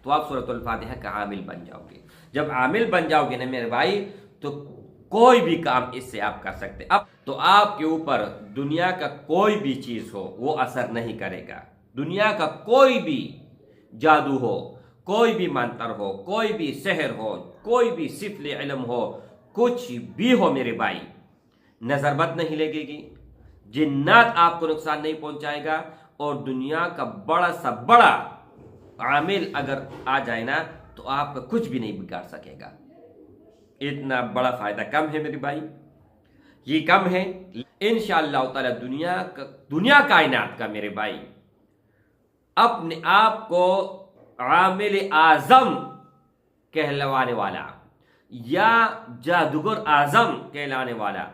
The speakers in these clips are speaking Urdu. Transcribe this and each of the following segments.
تو آپ سورۃ الفاتحہ کا عامل بن جاؤ گے۔ جب عامل بن جاؤ گے نا میرے بھائی تو کوئی بھی کام اس سے آپ کر سکتے۔ اب تو آپ کے اوپر دنیا کا کوئی بھی چیز ہو وہ اثر نہیں کرے گا، دنیا کا کوئی بھی جادو ہو، کوئی بھی منتر ہو، کوئی بھی سحر ہو، کوئی بھی سفل علم ہو، کچھ بھی ہو میرے بھائی، نظر بد نہیں لگے گی، جنات آپ کو نقصان نہیں پہنچائے گا، اور دنیا کا بڑا سا بڑا عامل اگر آ جائے نا تو آپ کا کچھ بھی نہیں بگاڑ سکے گا۔ اتنا بڑا فائدہ کم ہے میرے بھائی، یہ کم ہے۔ انشاءاللہ تعالی دنیا کائنات کا میرے بھائی اپنے آپ کو عامل اعظم کہلوانے والا یا جادوگر اعظم کہلانے والا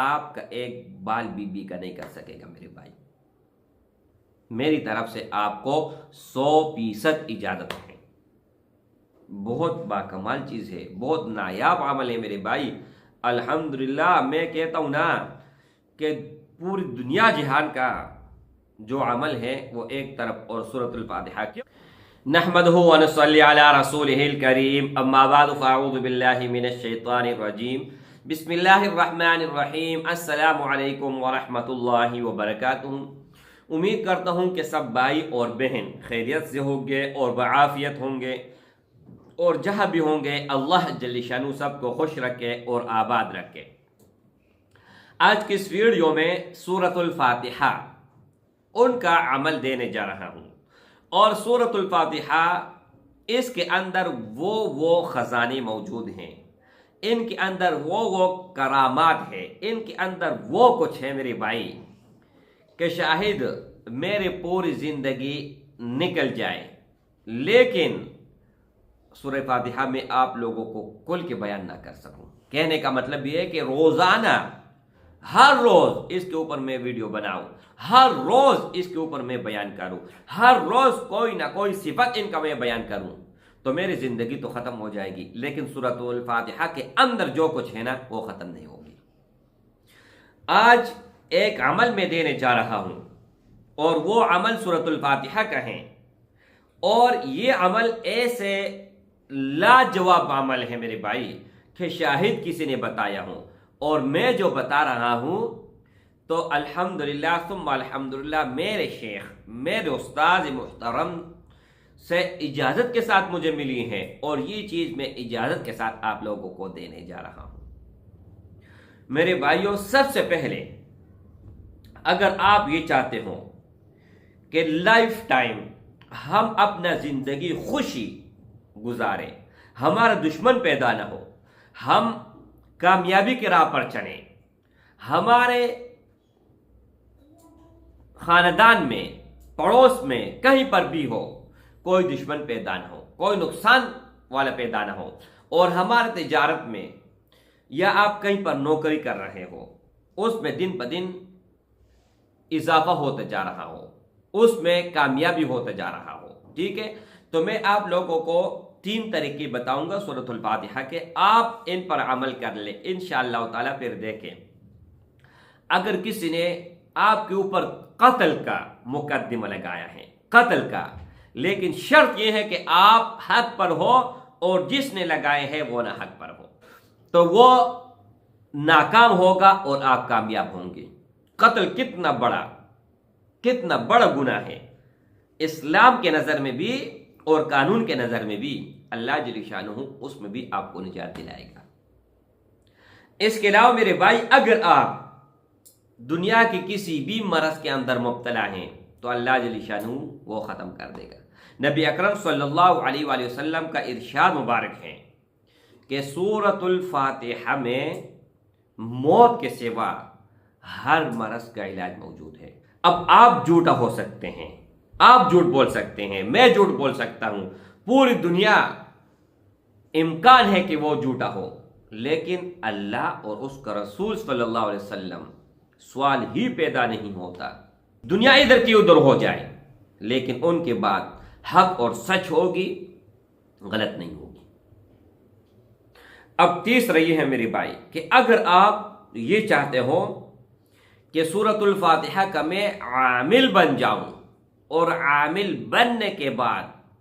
آپ کا ایک بال بی کا نہیں کر سکے گا میرے بھائی۔ میری طرف سے آپ کو 100% اجازت ہے۔ بہت باکمال چیز ہے، بہت نایاب عمل ہے میرے بھائی۔ الحمدللہ میں کہتا ہوں نا کہ پوری دنیا جہان کا جو عمل ہے وہ ایک طرف، اور سورۃ الفاتحہ کی نحمدہ ونصلی علی رسولہ الکریم، اما بعد فاعوذ باللہ من الشیطان الرجیم، بسم اللہ الرحمن الرحیم، السلام علیکم ورحمۃ اللہ وبرکاتہ۔ امید کرتا ہوں کہ سب بھائی اور بہن خیریت سے ہوں گے اور بعافیت ہوں گے، اور جہاں بھی ہوں گے اللہ جل شانہ سب کو خوش رکھے اور آباد رکھے۔ آج کی اس ویڈیو میں سورۃ الفاتحہ ان کا عمل دینے جا رہا ہوں، اور سورۃ الفاتحہ اس کے اندر وہ خزانے موجود ہیں، ان کے اندر وہ کرامات ہے، ان کے اندر وہ کچھ ہے میرے بھائی کہ شاہد میرے پوری زندگی نکل جائے لیکن سورہ فاتحہ میں آپ لوگوں کو کھل کے بیان نہ کر سکوں۔ کہنے کا مطلب یہ ہے کہ روزانہ ہر روز اس کے اوپر میں ویڈیو بناؤں، ہر روز اس کے اوپر میں بیان کروں، ہر روز کوئی نہ کوئی صفت ان کا میں بیان کروں، تو میری زندگی تو ختم ہو جائے گی، لیکن سورۃ الفاتحہ کے اندر جو کچھ ہے نا وہ ختم نہیں ہوگی۔ آج ایک عمل میں دینے جا رہا ہوں، اور وہ عمل سورۃ الفاتحہ کا ہے، اور یہ عمل ایسے لاجواب عمل ہے میرے بھائی کہ شاہد کسی نے بتایا ہوں، اور میں جو بتا رہا ہوں تو الحمدللہ ثم الحمدللہ میرے شیخ، میرے استاد محترم سے اجازت کے ساتھ مجھے ملی ہے، اور یہ چیز میں اجازت کے ساتھ آپ لوگوں کو دینے جا رہا ہوں۔ میرے بھائیوں، سب سے پہلے اگر آپ یہ چاہتے ہو کہ لائف ٹائم ہم اپنا زندگی خوشی گزاریں، ہمارا دشمن پیدا نہ ہو، ہم کامیابی کی راہ پر چلیں، ہمارے خاندان میں، پڑوس میں، کہیں پر بھی ہو کوئی دشمن پیدا نہ ہو، کوئی نقصان والا پیدا نہ ہو، اور ہمارے تجارت میں یا آپ کہیں پر نوکری کر رہے ہو اس میں دن بدن اضافہ ہوتا جا رہا ہو، اس میں کامیابی ہوتا جا رہا ہو، ٹھیک ہے؟ تو میں آپ لوگوں کو 3 طریقے بتاؤں گا سورۃ الفاتحہ کے، آپ ان پر عمل کر لیں انشاءاللہ تعالی۔ پھر دیکھیں اگر کسی نے آپ کے اوپر قتل کا مقدمہ لگایا ہے، قتل کا، لیکن شرط یہ ہے کہ آپ حق پر ہو اور جس نے لگائے ہیں وہ نہ حق پر ہو، تو وہ ناکام ہوگا اور آپ کامیاب ہوں گے۔ قتل کتنا بڑا گناہ ہے اسلام کے نظر میں بھی اور قانون کے نظر میں بھی، اللہ جل شانہ اس میں بھی آپ کو نجات دلائے گا۔ اس کے علاوہ میرے بھائی، اگر آپ دنیا کی کسی بھی مرض کے اندر مبتلا ہیں تو اللہ جل شانہ وہ ختم کر دے گا۔ نبی اکرم صلی اللہ علیہ وآلہ وسلم کا ارشاد مبارک ہے کہ سورۃ الفاتحہ میں موت کے سوا ہر مرض کا علاج موجود ہے۔ اب آپ جھوٹا ہو سکتے ہیں، آپ جھوٹ بول سکتے ہیں، میں جھوٹ بول سکتا ہوں، پوری دنیا امکان ہے کہ وہ جھوٹا ہو، لیکن اللہ اور اس کا رسول صلی اللہ علیہ وسلم سوال ہی پیدا نہیں ہوتا۔ دنیا ادھر کی ادھر ہو جائے لیکن ان کے بعد حق اور سچ ہوگی، غلط نہیں ہوگی۔ اب تیسرا یہ ہے میرے بھائی کہ اگر آپ یہ چاہتے ہو کہ سورۃ الفاتحہ کا میں عامل بن جاؤں، اور عامل بننے کے بعد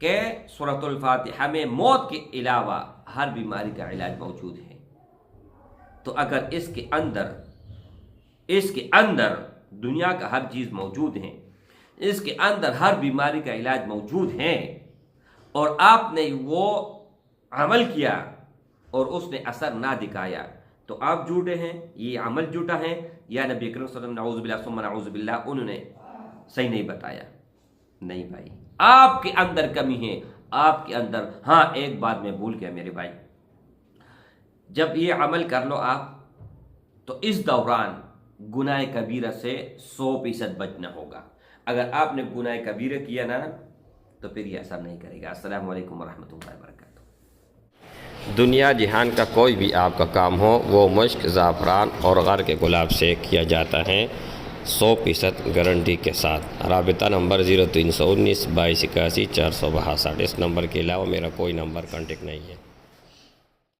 کہ سورۃ الفاتحہ میں موت کے علاوہ ہر بیماری کا علاج موجود ہے. تو اگر اس کے اندر دنیا کا ہر چیز موجود ہے، اس کے اندر ہر بیماری کا علاج موجود ہے، اور آپ نے وہ عمل کیا اور اس نے اثر نہ دکھایا، تو آپ جھوٹے ہیں، یہ عمل جھوٹا ہے، یا نبی کریم صلی اللہ علیہ وسلم نعوذ باللہ ثم نعوذ باللہ انہوں نے صحیح نہیں بتایا. نہیں بھائی، آپ کے اندر کمی ہے، آپ کے اندر. ہاں ایک بات میں بھول گیا میرے بھائی، جب یہ عمل کر لو آپ، تو اس دوران گناہ کبیرہ سے 100% بچنا ہوگا. اگر آپ نے گناہ کبیرہ کیا نا تو پھر یہ اثر نہیں کرے گا. السلام علیکم ورحمۃ اللہ وبرکاتہ. دنیا جہان کا کوئی بھی آپ کا کام ہو، وہ مشک، زعفران اور غار کے گلاب سے کیا جاتا ہے 100% گارنٹی کے ساتھ. رابطہ نمبر 0319 2281 462. اس نمبر کے علاوہ میرا کوئی نمبر کانٹیکٹ نہیں ہے.